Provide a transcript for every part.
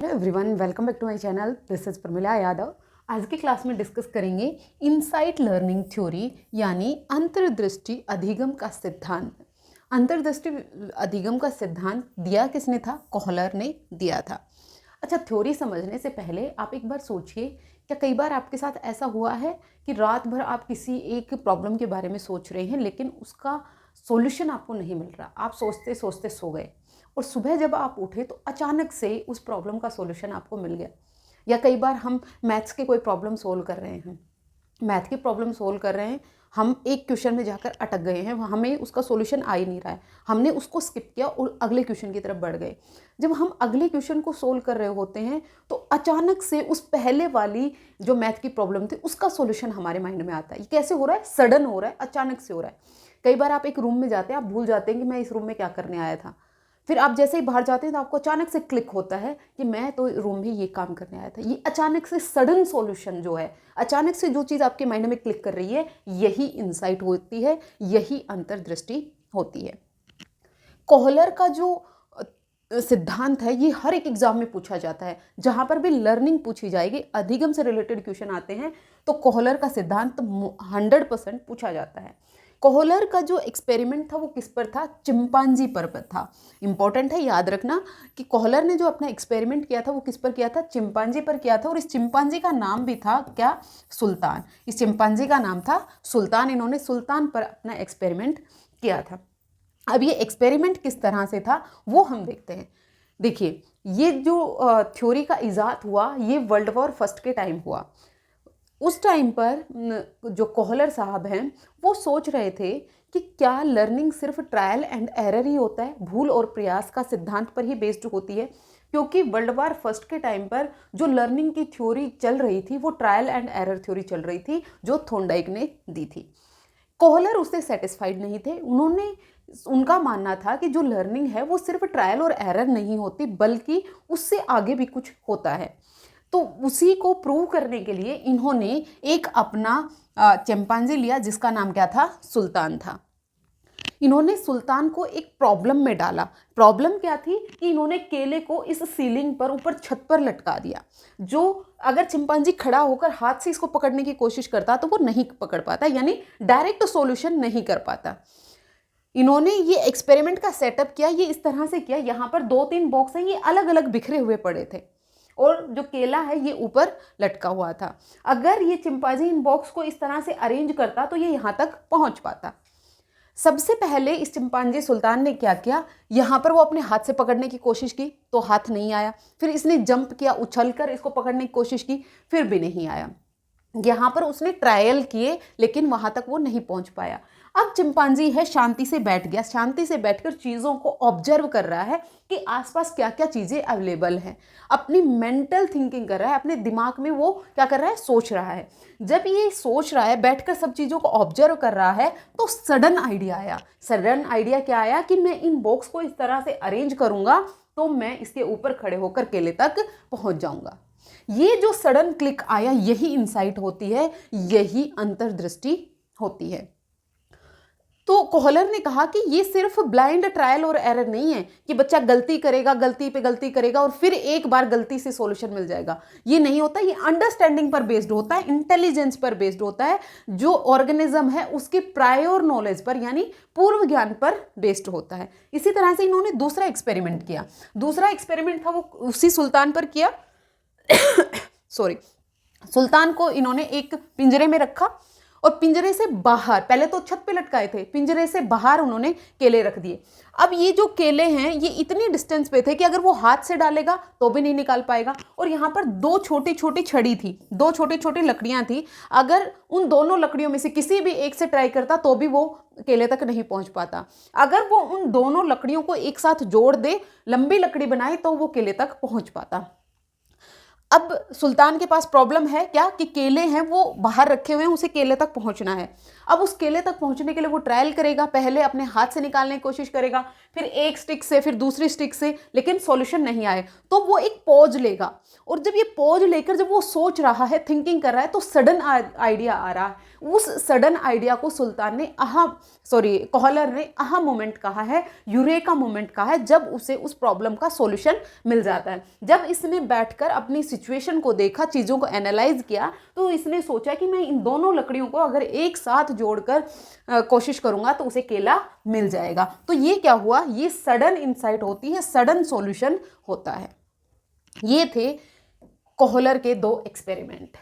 Hello everyone, welcome back to my channel. This is Pramila Yadav. आज की class में discuss करेंगे इनसाइट लर्निंग थ्योरी यानी अंतर्दृष्टि अधिगम का सिद्धांत। अंतर्दृष्टि अधिगम का सिद्धांत दिया किसने था? कोहलर ने दिया था। अच्छा, थ्योरी समझने से पहले आप एक बार सोचिए, क्या कई बार आपके साथ ऐसा हुआ है कि रात भर आप किसी एक प्रॉब्लम के बारे में सोच रहे हैं लेकिन उसका सॉल्यूशन आपको नहीं मिल रहा, आप सोचते सोचते सो गए और सुबह जब आप उठे तो अचानक से उस प्रॉब्लम का सॉल्यूशन आपको मिल गया। या कई बार हम मैथ्स के कोई प्रॉब्लम सोल्व कर रहे हैं, मैथ की प्रॉब्लम सोल्व कर रहे हैं, हम एक क्वेश्चन में जाकर अटक गए हैं, हमें उसका सॉल्यूशन आ ही नहीं रहा है, हमने उसको स्किप किया और अगले क्वेश्चन की तरफ बढ़ गए। जब हम अगले क्वेश्चन को सोल्व कर रहे होते हैं तो अचानक से उस पहले वाली जो मैथ की प्रॉब्लम थी उसका सॉल्यूशन हमारे माइंड में आता है। ये कैसे हो रहा है? सडन हो रहा है, अचानक से हो रहा है। कई बार आप एक रूम में जाते हैं, आप भूल जाते हैं कि मैं इस रूम में क्या करने आया था, फिर आप जैसे ही बाहर जाते हैं तो आपको अचानक से क्लिक होता है कि मैं तो रूम में ये काम करने आया था। ये अचानक से सडन सॉल्यूशन जो है, अचानक से जो चीज़ आपके माइंड में क्लिक कर रही है, यही इनसाइट होती है, यही अंतर्दृष्टि होती है। कोहलर का जो सिद्धांत है ये हर एक एग्जाम में पूछा जाता है। जहां पर भी लर्निंग पूछी जाएगी, अधिगम से रिलेटेड क्वेश्चन आते हैं तो कोहलर का सिद्धांत 100% पूछा जाता है। कोहलर का जो एक्सपेरिमेंट था वो किस पर था? चिंपांजी पर था। इंपॉर्टेंट है, याद रखना कि कोहलर ने जो अपना एक्सपेरिमेंट किया था वो किस पर किया था? चिंपांजी पर किया था। और इस चिंपांजी का नाम भी था क्या? सुल्तान। इस चिंपांजी का नाम था सुल्तान। इन्होंने सुल्तान पर अपना एक्सपेरिमेंट किया था। अब ये एक्सपेरिमेंट किस तरह से था वो हम देखते हैं। देखिए, ये जो थ्योरी का इजाद हुआ ये वर्ल्ड वॉर फर्स्ट के टाइम हुआ। उस टाइम पर जो कोहलर साहब हैं वो सोच रहे थे कि क्या लर्निंग सिर्फ ट्रायल एंड एरर ही होता है, भूल और प्रयास का सिद्धांत पर ही बेस्ड होती है? क्योंकि वर्ल्ड वॉर फर्स्ट के टाइम पर जो लर्निंग की थ्योरी चल रही थी वो ट्रायल एंड एरर थ्योरी चल रही थी जो थोंडाइक ने दी थी। कोहलर उससे सेटिस्फाइड नहीं थे। उनका मानना था कि जो लर्निंग है वो सिर्फ ट्रायल और एरर नहीं होती बल्कि उससे आगे भी कुछ होता है। तो उसी को प्रूव करने के लिए इन्होंने एक अपना चिंपांजी लिया जिसका नाम क्या था? सुल्तान था। इन्होंने सुल्तान को एक प्रॉब्लम में डाला। प्रॉब्लम क्या थी कि इन्होंने केले को इस सीलिंग पर ऊपर छत पर लटका दिया, जो अगर चिंपांजी खड़ा होकर हाथ से इसको पकड़ने की कोशिश करता तो वो नहीं पकड़ पाता, यानी डायरेक्ट सॉल्यूशन नहीं कर पाता। इन्होंने ये एक्सपेरिमेंट का सेटअप किया, ये इस तरह से किया, यहाँ पर 2-3 बॉक्स हैं, ये अलग अलग बिखरे हुए पड़े थे और जो केला है ये ऊपर लटका हुआ था। अगर ये चिंपांजी इन बॉक्स को इस तरह से अरेंज करता तो ये यहाँ तक पहुँच पाता। सबसे पहले इस चिंपांजी सुल्तान ने क्या किया, यहाँ पर वो अपने हाथ से पकड़ने की कोशिश की तो हाथ नहीं आया। फिर इसने जंप किया, उछलकर इसको पकड़ने की कोशिश की, फिर भी नहीं आया। यहाँ पर उसने ट्रायल किए लेकिन वहां तक वो नहीं पहुंच पाया। अब चिंपांजी है, शांति से बैठ गया, शांति से बैठकर चीज़ों को ऑब्जर्व कर रहा है कि आसपास क्या क्या चीज़ें अवेलेबल हैं। अपनी मेंटल थिंकिंग कर रहा है, अपने दिमाग में वो क्या कर रहा है? सोच रहा है। जब ये सोच रहा है, बैठकर सब चीज़ों को ऑब्जर्व कर रहा है, तो सडन आइडिया आया। सडन आइडिया क्या आया कि मैं इन बॉक्स को इस तरह से अरेंज करूंगा तो मैं इसके ऊपर खड़े होकर केले तक पहुंच जाऊंगा। ये जो सडन क्लिक आया यही इंसाइट होती है, यही अंतर्दृष्टि होती है। तो कोहलर ने कहा कि ये सिर्फ ब्लाइंड ट्रायल और एरर नहीं है कि बच्चा गलती करेगा, गलती पे गलती करेगा और फिर एक बार गलती से सॉल्यूशन मिल जाएगा। ये नहीं होता, ये अंडरस्टैंडिंग पर बेस्ड होता है, इंटेलिजेंस पर बेस्ड होता है, जो ऑर्गेनिज्म है उसके प्रायोर नॉलेज पर यानी पूर्व ज्ञान पर बेस्ड होता है। इसी तरह से इन्होंने दूसरा एक्सपेरिमेंट किया। दूसरा एक्सपेरिमेंट था वो उसी सुल्तान पर किया। सॉरी, सुल्तान को इन्होंने एक पिंजरे में रखा और पिंजरे से बाहर, पहले तो छत पे लटकाए थे, पिंजरे से बाहर उन्होंने केले रख दिए। अब ये जो केले हैं ये इतनी डिस्टेंस पे थे कि अगर वो हाथ से डालेगा तो भी नहीं निकाल पाएगा। और यहाँ पर 2 छोटी छोटी छड़ी थी, 2 छोटी छोटी लकड़ियां थी, अगर उन दोनों लकड़ियों में से किसी भी एक से ट्राई करता तो भी वो केले तक नहीं पहुंच पाता। अगर वो उन दोनों लकड़ियों को एक साथ जोड़ दे, लंबी लकड़ी बनाए, तो वो केले तक पहुंच पाता। अब सुल्तान के पास प्रॉब्लम है क्या कि केले हैं वो बाहर रखे हुए हैं, उसे केले तक पहुंचना है। अब उस केले तक पहुंचने के लिए वो ट्रायल करेगा, पहले अपने हाथ से निकालने की कोशिश करेगा, फिर एक स्टिक से, फिर दूसरी स्टिक से, लेकिन सॉल्यूशन नहीं आए तो वो एक पॉज लेगा। और जब ये पॉज लेकर जब वो सोच रहा है, थिंकिंग कर रहा है, तो सडन आइडिया आ रहा है। उस सडन आइडिया को सुल्तान ने कोहलर ने आहा मोमेंट कहा है, यूरेका मोमेंट कहा है, जब उसे उस प्रॉब्लम का सॉल्यूशन मिल जाता है। जब इसने बैठकर अपनी सिचुएशन को देखा, चीज़ों को एनालाइज किया, तो इसने सोचा कि मैं इन दोनों लकड़ियों को अगर एक साथ जोड़कर कोशिश करूंगा तो उसे केला मिल जाएगा। तो ये क्या हुआ, ये सडन इंसाइट होती है, सडन सॉल्यूशन होता है। ये थे कोहलर के 2 एक्सपेरिमेंट,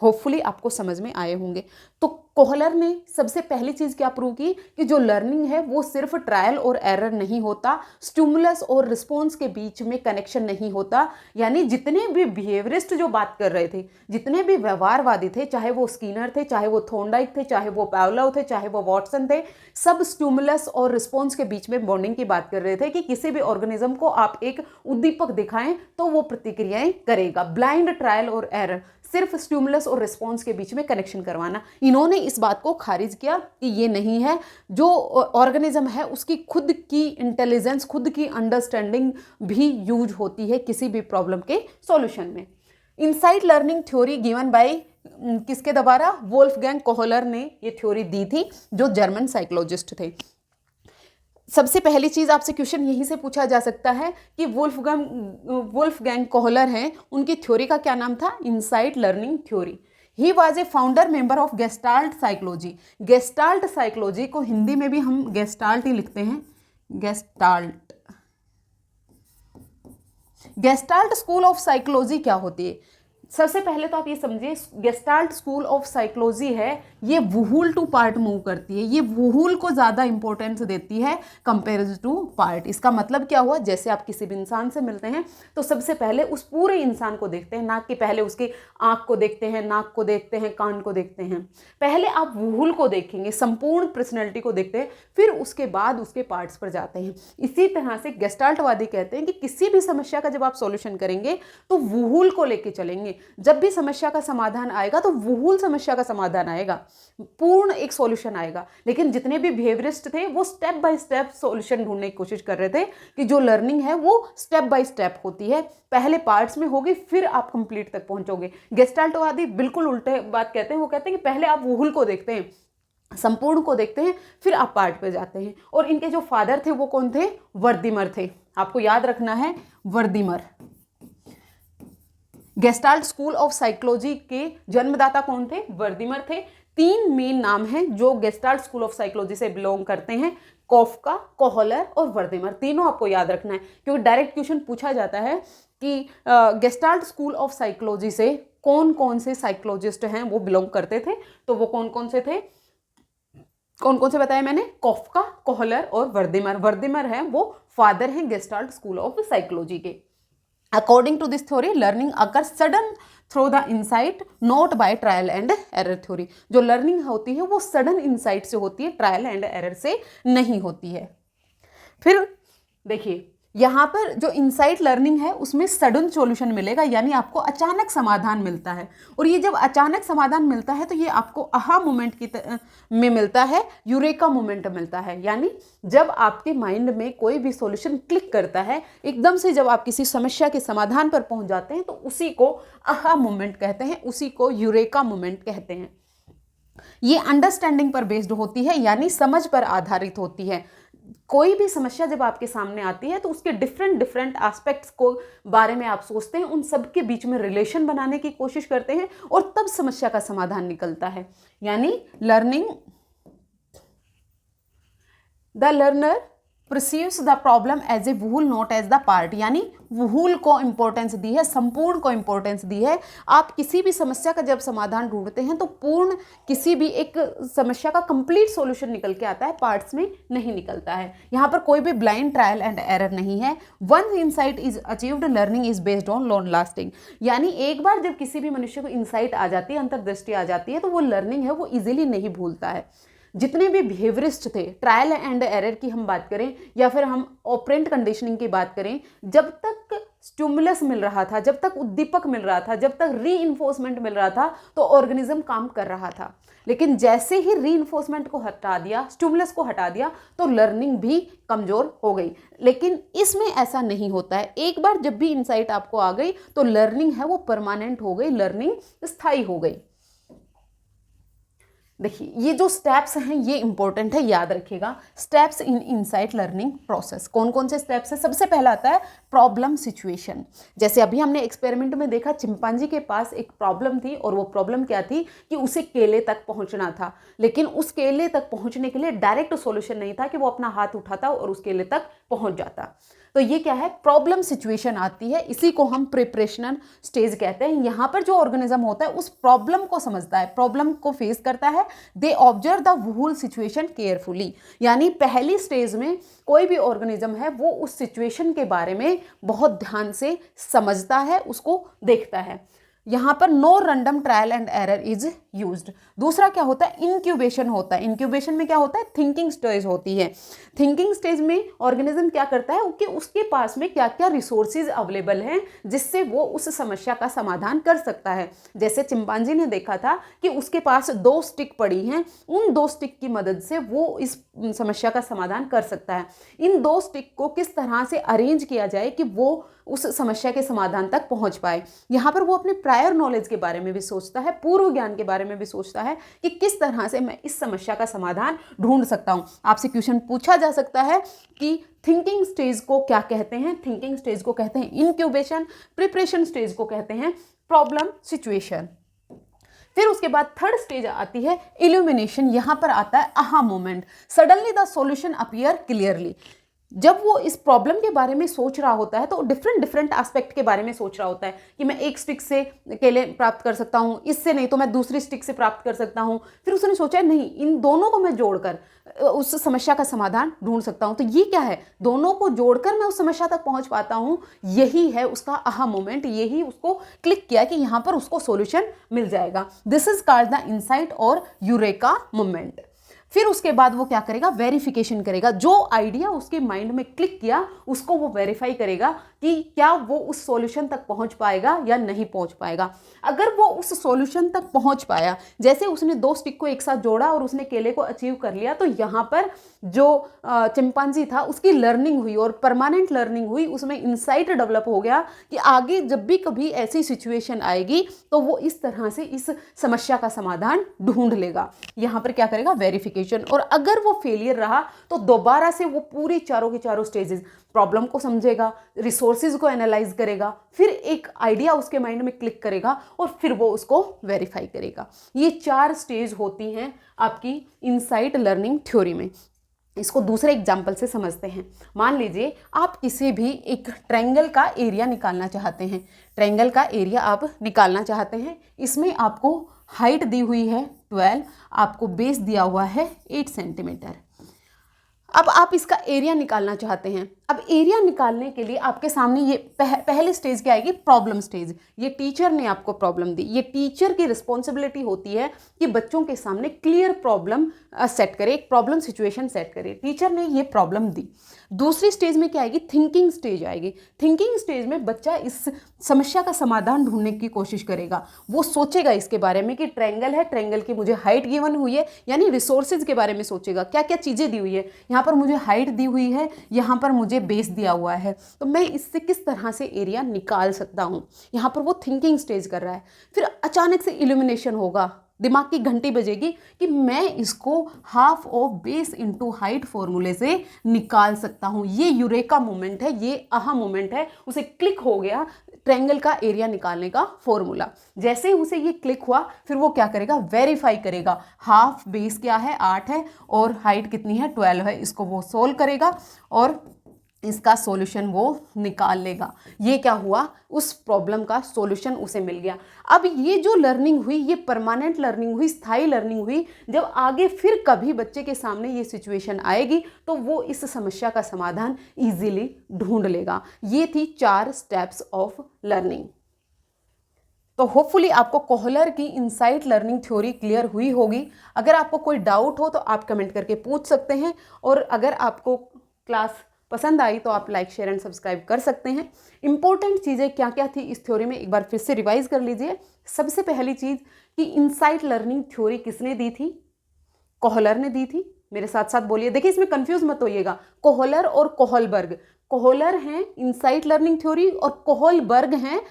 होपफुली आपको समझ में आए होंगे। तो कोहलर ने सबसे पहली चीज़ क्या प्रूव की कि जो लर्निंग है वो सिर्फ ट्रायल और एरर नहीं होता, स्टिमुलस और रिस्पॉन्स के बीच में कनेक्शन नहीं होता। यानी जितने भी बिहेवियरिस्ट जो बात कर रहे थे, जितने भी व्यवहारवादी थे, चाहे वो स्किनर थे, चाहे वो थॉर्नडाइक थे, चाहे वो पावलोव थे, चाहे वो वॉटसन थे, सब स्टिमुलस और रिस्पॉन्स के बीच में बॉन्डिंग की बात कर रहे थे कि किसी भी ऑर्गेनिज्म को आप एक उद्दीपक दिखाएं तो वो प्रतिक्रियाएं करेगा। ब्लाइंड ट्रायल और एरर, सिर्फ स्टिमुलस और रिस्पॉन्स के बीच में कनेक्शन करवाना, इन्होंने इस बात को खारिज किया कि ये नहीं है। जो ऑर्गेनिज्म है उसकी खुद की इंटेलिजेंस, खुद की अंडरस्टैंडिंग भी यूज होती है किसी भी प्रॉब्लम के सॉल्यूशन में। Insight learning theory given by किसके द्वारा, वोल्फगैंग कोहलर ने ये थ्योरी दी थी, जो जर्मन साइकोलॉजिस्ट थे। सबसे पहली चीज आपसे क्वेश्चन यहीं से पूछा जा सकता है कि वोल्फगैंग कोहलर हैं, उनकी थ्योरी का क्या नाम था, insight learning theory. He was a founder member of gestalt psychology. Gestalt psychology को हिंदी में भी हम गेस्टाल्ट ही लिखते हैं, gestalt. Gestalt school of psychology क्या होती है, सबसे पहले तो आप ये समझिए, गेस्टाल्ट स्कूल ऑफ साइकोलॉजी है, ये वुहुल टू पार्ट मूव करती है, ये वुहुल को ज़्यादा इंपॉर्टेंस देती है कंपेयर टू पार्ट। इसका मतलब क्या हुआ, जैसे आप किसी भी इंसान से मिलते हैं तो सबसे पहले उस पूरे इंसान को देखते हैं, ना कि पहले उसकी आँख को देखते हैं, नाक को देखते हैं, कान को देखते हैं। पहले आप वुहुल को देखेंगे, संपूर्ण पर्सनैलिटी को देखते हैं, फिर उसके बाद उसके पार्ट्स पर जाते हैं। इसी तरह से गेस्टाल्टवादी कहते हैं कि किसी भी समस्या का जब आप सॉल्यूशन करेंगे तो वुहुल को लेके चलेंगे। जब भी समस्या का समाधान आएगा तो वुहुल समस्या का समाधान आएगा, पूर्ण एक सॉल्यूशन आएगा। लेकिन जितने भी बिहेवियरिस्ट थे वो स्टेप बाय स्टेप सॉल्यूशन ढूंढने की कोशिश कर रहे थे कि जो लर्निंग है वो स्टेप बाय स्टेप होती है, पहले पार्ट्स में होगी फिर आप कंप्लीट तक पहुंचोगे। गेस्टाल्टवादी बिल्कुल उल्टे बात कहते हैं, वो कहते हैं कि पहले आप वुहुल को देखते हैं, संपूर्ण को देखते हैं, फिर आप पार्ट पे जाते हैं। और इनके जो फादर थे वो कौन थे, वर्दीमर थे, आपको याद रखना है, वर्दीमर। गेस्टाल्ट स्कूल ऑफ साइकोलॉजी के जन्मदाता कौन थे, वर्दीमर थे। 3 मेन नाम हैं जो गेस्टाल्ट स्कूल ऑफ साइकोलॉजी से बिलोंग करते हैं, कॉफका, कोहलर और वर्दीमर। तीनों आपको याद रखना है क्योंकि डायरेक्ट क्वेश्चन पूछा जाता है कि गेस्टाल्ट स्कूल ऑफ साइकोलॉजी से कौन कौन से साइकोलॉजिस्ट हैं वो बिलोंग करते थे। तो वो कौन कौन से थे, कौन कौन से बताया मैंने, कॉफका, कोहलर और वर्दीमर। वर्दीमर है वो फादर हैं गेस्टाल्ट स्कूल ऑफ साइकोलॉजी के। According to this theory, learning occurs sudden through the insight, not by trial and error theory। जो learning होती है वो sudden insight से होती है, trial and error से नहीं होती है। फिर देखिए यहाँ पर जो इनसाइट लर्निंग है उसमें सडन सॉल्यूशन मिलेगा, यानी आपको अचानक समाधान मिलता है। और ये जब अचानक समाधान मिलता है तो ये आपको आहा मोमेंट में मिलता है, यूरेका मोमेंट मिलता है। यानी जब आपके माइंड में कोई भी सॉल्यूशन क्लिक करता है, एकदम से जब आप किसी समस्या के समाधान पर पहुंच जाते हैं तो उसी को आहा मोमेंट कहते हैं, उसी को यूरेका मोमेंट कहते हैं। ये अंडरस्टैंडिंग पर बेस्ड होती है, यानी समझ पर आधारित होती है। कोई भी समस्या जब आपके सामने आती है तो उसके डिफरेंट एस्पेक्ट्स को बारे में आप सोचते हैं, उन सब के बीच में रिलेशन बनाने की कोशिश करते हैं और तब समस्या का समाधान निकलता है। यानी learning, the learner perceives the problem as a whole not as the part। यानी वहूल को इंपॉर्टेंस दी है, संपूर्ण को इंपॉर्टेंस दी है। आप किसी भी समस्या का जब समाधान ढूंढते हैं तो पूर्ण किसी भी एक समस्या का कंप्लीट सॉल्यूशन निकल के आता है, पार्ट्स में नहीं निकलता है। यहाँ पर कोई भी ब्लाइंड ट्रायल एंड एरर नहीं है। One insight is achieved, learning is based on long lasting. यानी एक बार जब किसी भी मनुष्य को इंसाइट आ जाती है, अंतर्दृष्टि आ जाती है, तो वो लर्निंग है वो इजीली नहीं भूलता है। जितने भी बिहेवियरिस्ट थे, ट्रायल एंड एरर की हम बात करें या फिर हम ऑपरेंट कंडीशनिंग की बात करें, जब तक स्टिमुलस मिल रहा था, जब तक उद्दीपक मिल रहा था, जब तक रीइंफोर्समेंट मिल रहा था तो ऑर्गेनिज्म काम कर रहा था। लेकिन जैसे ही रीइंफोर्समेंट को हटा दिया, स्टिमुलस को हटा दिया, तो लर्निंग भी कमज़ोर हो गई। लेकिन इसमें ऐसा नहीं होता है। एक बार जब भी इंसाइट आपको आ गई तो लर्निंग है वो परमानेंट हो गई, लर्निंग स्थायी हो गई। देखिए ये जो स्टेप्स हैं ये इंपॉर्टेंट है, याद रखिएगा। Steps in insight learning process, कौन कौन से स्टेप्स हैं? सबसे पहला आता है प्रॉब्लम सिचुएशन। जैसे अभी हमने एक्सपेरिमेंट में देखा, चिंपांजी के पास एक प्रॉब्लम थी और वो प्रॉब्लम क्या थी कि उसे केले तक पहुंचना था, लेकिन उस केले तक पहुंचने के लिए डायरेक्ट सॉल्यूशन नहीं था कि वो अपना हाथ उठाता और उस केले तक पहुंच जाता। तो ये क्या है? प्रॉब्लम सिचुएशन आती है, इसी को हम प्रिपरेशनल स्टेज कहते हैं। यहाँ पर जो ऑर्गेनिज्म होता है उस प्रॉब्लम को समझता है, प्रॉब्लम को फेस करता है। They observe the whole situation carefully, यानी पहली स्टेज में कोई भी ऑर्गेनिज्म है वो उस सिचुएशन के बारे में बहुत ध्यान से समझता है, उसको देखता है। यहाँ पर no random trial and error is used. दूसरा क्या होता है? इंक्यूबेशन होता है। इंक्यूबेशन में क्या होता है? थिंकिंग स्टेज होती है। थिंकिंग स्टेज में ऑर्गेनिज्म क्या करता है कि उसके पास में क्या क्या रिसोर्सेज अवेलेबल हैं जिससे वो उस समस्या का समाधान कर सकता है। जैसे चिंपांजी ने देखा था कि उसके पास 2 स्टिक पड़ी हैं, उन 2 स्टिक की मदद से वो इस समस्या का समाधान कर सकता है। इन 2 स्टिक को किस तरह से अरेंज किया जाए कि वो उस समस्या के समाधान तक पहुंच पाए। यहाँ पर वो अपने प्रायर नॉलेज के बारे में भी सोचता है, पूर्व ज्ञान के बारे में भी सोचता है कि किस तरह से मैं इस समस्या का समाधान ढूंढ सकता हूँ। आपसे क्वेश्चन पूछा जा सकता है कि थिंकिंग स्टेज को क्या कहते हैं? थिंकिंग स्टेज को कहते हैं इंक्यूबेशन, प्रिपरेशन स्टेज को कहते हैं प्रॉब्लम सिचुएशन। फिर उसके बाद थर्ड स्टेज आती है इल्यूमिनेशन। यहाँ पर आता है aha moment, suddenly the solution appear clearly. जब वो इस प्रॉब्लम के बारे में सोच रहा होता है तो डिफरेंट एस्पेक्ट के बारे में सोच रहा होता है कि मैं एक स्टिक से केले प्राप्त कर सकता हूँ, इससे नहीं तो मैं दूसरी स्टिक से प्राप्त कर सकता हूँ। फिर उसने सोचा नहीं, इन दोनों को मैं जोड़कर उस समस्या का समाधान ढूंढ सकता हूँ। तो ये क्या है? दोनों को जोड़कर मैं उस समस्या तक पहुँच पाता हूँ। यही है उसका आहा मोमेंट, यही उसको क्लिक किया कि यहाँ पर उसको सोल्यूशन मिल जाएगा। This is called the insight और यूरेका मोमेंट। फिर उसके बाद वो क्या करेगा? वेरिफिकेशन करेगा। जो आइडिया उसके माइंड में क्लिक किया उसको वो वेरीफाई करेगा कि क्या वो उस सॉल्यूशन तक पहुंच पाएगा या नहीं पहुंच पाएगा। अगर वो उस सॉल्यूशन तक पहुंच पाया, जैसे उसने 2 स्टिक को एक साथ जोड़ा और उसने केले को अचीव कर लिया, तो यहाँ पर जो चिंपांजी था उसकी लर्निंग हुई और परमानेंट लर्निंग हुई, उसमें इंसाइट डेवलप हो गया कि आगे जब भी कभी ऐसी सिचुएशन आएगी तो वो इस तरह से इस समस्या का समाधान ढूंढ लेगा। यहाँ पर क्या करेगा? वेरिफिकेशन। और अगर वो फेलियर रहा तो दोबारा से वो पूरी चारों की चारों स्टेजेस, प्रॉब्लम को समझेगा, रिसोर्सेज को एनालाइज करेगा, फिर एक आइडिया उसके माइंड में क्लिक करेगा और फिर वो उसको वेरीफाई करेगा। ये 4 स्टेज होती हैं आपकी इनसाइट लर्निंग थ्योरी में। इसको दूसरे एग्जाम्पल से समझते हैं। मान लीजिए आप किसी भी एक ट्रायंगल का एरिया निकालना चाहते हैं। ट्रायंगल का एरिया आप निकालना चाहते हैं, इसमें आपको हाइट दी हुई है 12, आपको बेस दिया हुआ है 8 सेंटीमीटर। अब आप इसका एरिया निकालना चाहते हैं। अब एरिया निकालने के लिए आपके सामने ये पहले स्टेज क्या आएगी? Problem stage. ये टीचर ने आपको प्रॉब्लम दी, ये टीचर की रिस्पॉन्सिबिलिटी होती है कि बच्चों के सामने क्लियर प्रॉब्लम सेट करे, एक प्रॉब्लम सिचुएशन सेट करे। टीचर ने ये प्रॉब्लम दी। दूसरी स्टेज में क्या आएगी? थिंकिंग स्टेज आएगी। थिंकिंग स्टेज में बच्चा इस समस्या का समाधान ढूंढने की कोशिश करेगा। वो सोचेगा इसके बारे में कि ट्रायंगल है, ट्रायंगल की मुझे हाइट गिवन हुई है, यानी रिसोर्सेज के बारे में सोचेगा, क्या क्या चीज़ें दी हुई है। यहाँ पर मुझे हाइट दी हुई है, यहाँ पर मुझे बेस दिया हुआ है, तो मैं इससे किस तरह से एरिया निकाल सकता हूँ। यहाँ पर वो थिंकिंग स्टेज कर रहा है। फिर अचानक से इल्यूमिनेशन होगा, दिमाग की घंटी बजेगी कि मैं इसको half of base into height फॉर्मूले से निकाल सकता हूँ। ये यूरेका मोमेंट है, ये आहा मोमेंट है। उसे क्लिक हो गया ट्रायंगल का एरिया निकालने का फॉर्मूला। जैसे ही उसे ये क्लिक हुआ, फिर वो क्या करेगा? वेरीफाई करेगा। हाफ बेस क्या है? 8 है और हाइट कितनी है? 12 है। इसको वो सोल्व करेगा और इसका सॉल्यूशन वो निकाल लेगा। ये क्या हुआ? उस प्रॉब्लम का सॉल्यूशन उसे मिल गया। अब ये जो लर्निंग हुई, ये परमानेंट लर्निंग हुई, स्थायी लर्निंग हुई। जब आगे फिर कभी बच्चे के सामने ये सिचुएशन आएगी तो वो इस समस्या का समाधान इजीली ढूंढ लेगा। ये थी 4 स्टेप्स ऑफ लर्निंग। तो होपफुली आपको कोहलर की इनसाइट लर्निंग थ्योरी क्लियर हुई होगी। अगर आपको कोई डाउट हो तो आप कमेंट करके पूछ सकते हैं, और अगर आपको क्लास पसंद आई तो आप लाइक, शेयर एंड सब्सक्राइब कर सकते हैं। इंपॉर्टेंट चीज़ें क्या क्या थी इस थ्योरी में एक बार फिर से रिवाइज कर लीजिए। सबसे पहली चीज़ कि इनसाइट लर्निंग थ्योरी किसने दी थी? कोहलर ने दी थी। मेरे साथ साथ बोलिए, देखिए इसमें कंफ्यूज मत होइएगा। कोहलर और कोहलबर्ग। कोहलर हैं इनसाइट लर्निंग थ्योरी और कोहलबर्ग हैं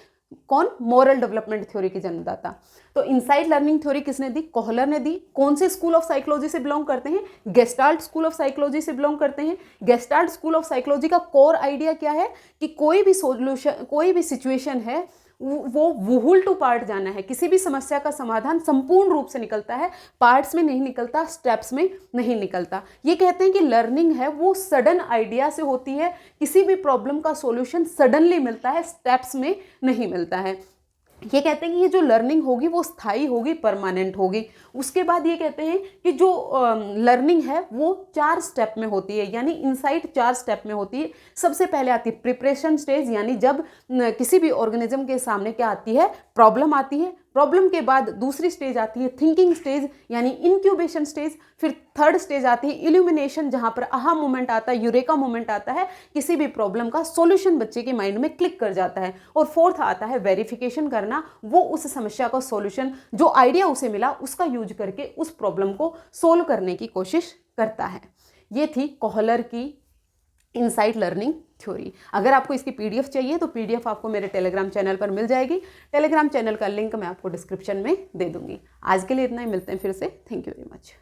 कौन? मोरल डेवलपमेंट थ्योरी के जन्मदाता। तो इनसाइट लर्निंग थ्योरी किसने दी? कोहलर ने दी। कौन से स्कूल ऑफ साइकोलॉजी से बिलोंग करते हैं? गेस्टाल्ट स्कूल ऑफ साइकोलॉजी से बिलोंग करते हैं। गेस्टाल्ट स्कूल ऑफ साइकोलॉजी का कोर आइडिया क्या है कि कोई भी सोल्यूशन, कोई भी सिचुएशन है, वो वुहुल टू पार्ट जाना है। किसी भी समस्या का समाधान संपूर्ण रूप से निकलता है, पार्ट्स में नहीं निकलता, स्टेप्स में नहीं निकलता। ये कहते हैं कि लर्निंग है वो सडन आइडिया से होती है, किसी भी प्रॉब्लम का सॉल्यूशन सडनली मिलता है, स्टेप्स में नहीं मिलता है। ये कहते हैं कि ये जो लर्निंग होगी वो स्थायी होगी, परमानेंट होगी। उसके बाद ये कहते हैं कि जो लर्निंग है वो 4 स्टेप में होती है, यानी इनसाइट 4 स्टेप में होती है। सबसे पहले आती है प्रिपरेशन स्टेज, यानी जब किसी भी ऑर्गेनिज्म के सामने क्या आती है? प्रॉब्लम आती है। प्रॉब्लम के बाद दूसरी स्टेज आती है थिंकिंग स्टेज, यानी इंक्यूबेशन स्टेज। फिर थर्ड स्टेज आती है इल्यूमिनेशन, जहां पर आहा मोमेंट आता है, यूरेका मोमेंट आता है, किसी भी प्रॉब्लम का सॉल्यूशन बच्चे के माइंड में क्लिक कर जाता है। और फोर्थ आता है वेरिफिकेशन करना, वो उस समस्या का सॉल्यूशन, जो आइडिया उसे मिला उसका यूज करके उस प्रॉब्लम को सोल्व करने की कोशिश करता है। ये थी कोहलर की इनसाइट लर्निंग थ्योरी। अगर आपको इसकी पीडीएफ चाहिए तो पीडीएफ आपको मेरे टेलीग्राम चैनल पर मिल जाएगी। टेलीग्राम चैनल का लिंक मैं आपको डिस्क्रिप्शन में दे दूंगी। आज के लिए इतना ही, मिलते हैं फिर से। Thank you very much.